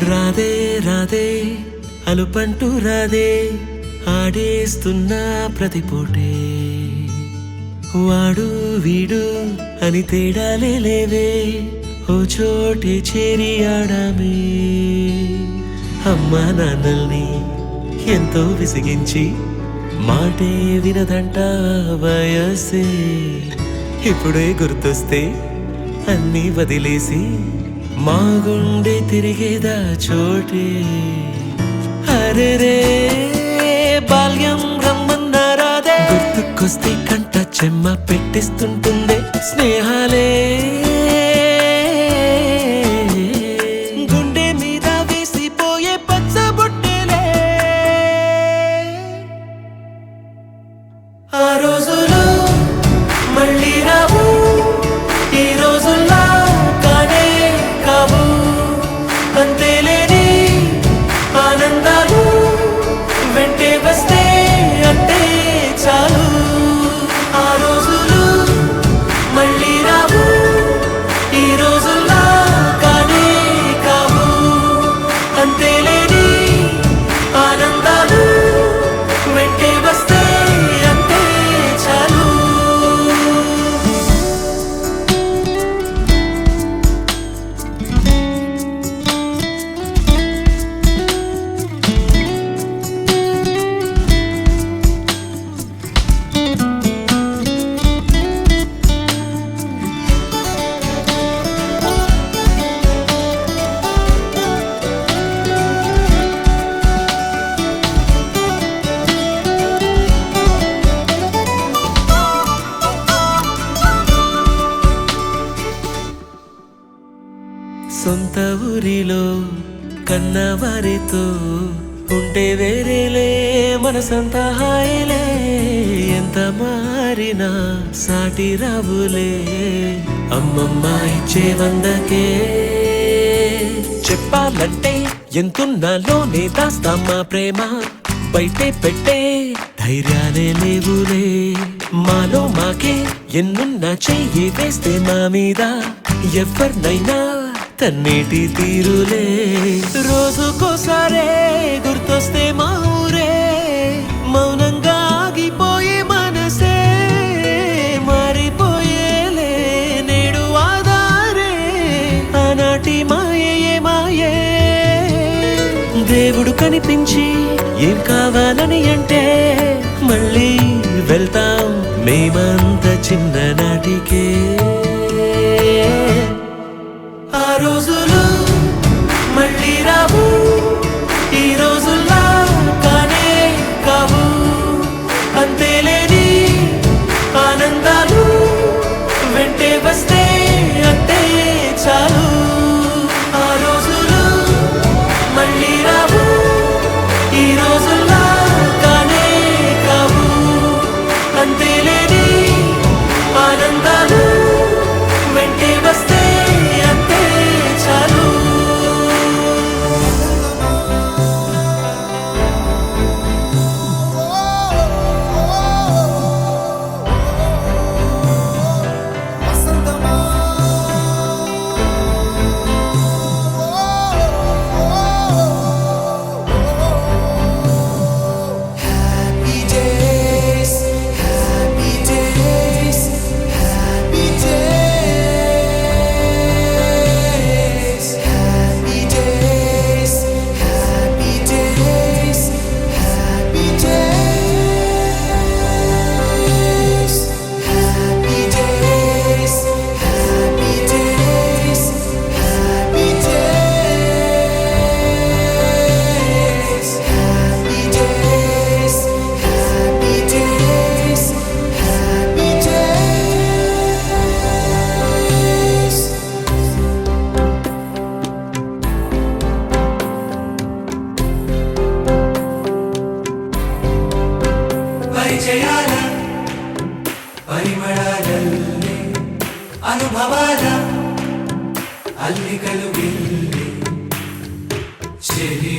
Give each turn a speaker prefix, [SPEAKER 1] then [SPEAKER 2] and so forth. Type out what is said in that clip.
[SPEAKER 1] రాదే రాదే అలుపంటూ రాదే ఆడేస్తున్నా ప్రతి పూటే వాడు వీడు అని తేడాలే లేవే ఓ చోటే చేరి ఆడామే అమ్మా నాన్నల్ని ఎంతో విసిగించి మాటే వినదంట వయసే ఇప్పుడే గుర్తొస్తే అన్నీ వదిలేసి మా గుండె తిరిగేదా చోటే అరే రే బాల్యం రమ్మన్నారాదే గుర్తుకొస్తే కంట చెమ్మ పెట్టిస్తుంటుందే స్నేహాలే గుండె మీద వేసిపోయే పచ్చబొట్టెలే ఆ రోజులు మళ్ళీ రావు ఈ రోజుల్లా కానే కావు అంతేలేని ఆనందాలు వెంటే వస్తే అంటే చాలు ఆ రోజులు మళ్ళీ రావు ఈ రోజుల్లా కానే కావు అంతేలేని ఆనందాలు వెంటే వస్తే అంటే చాలు సొంత ఊరిలో కన్నవారితో ఉంటే వేరేలే మనసంతా హాయిలే ఎంత మారినా సాటి రావులే అమ్మమ్మ ఇచ్చే వందకే చెప్పాలంటే ఎంతున్నాలోనే దాస్తామా ప్రేమ బయటే పెట్టే ధైర్యాలే లేవులే మాలో మాకే ఎన్నున్నా చెయ్యి వేస్తే మా మీద ఎవరినైనా తన్నేటి తీరులే రోజుకోసారే గుర్తొస్తే మా ఊరే మౌనంగా ఆగిపోయే మనసే మారిపోయేలే నేడు ఆధారే ఆనాటి మాయే మాయే దేవుడు కనిపించి ఏం కావాలని అంటే మళ్ళీ వెళ్తాం మేమంత చిన్ననాటికే ఆ రోజులు మళ్ళీ రావు ఈ రోజుల్లా కానే కావు అంతేలేని ఆనందాలు వెంటే వస్తే అంటే చాలు ఆ రోజులు మళ్ళీ రావు ఈ రోజుల్లా కానే కావు అంతేలేని ఆనందాలు వెంటే వస్తే అంటే చాలు పరిచయాల పరిమళాలల్లే అనుభవాల అల్లికలు వెళ్ళే చెలి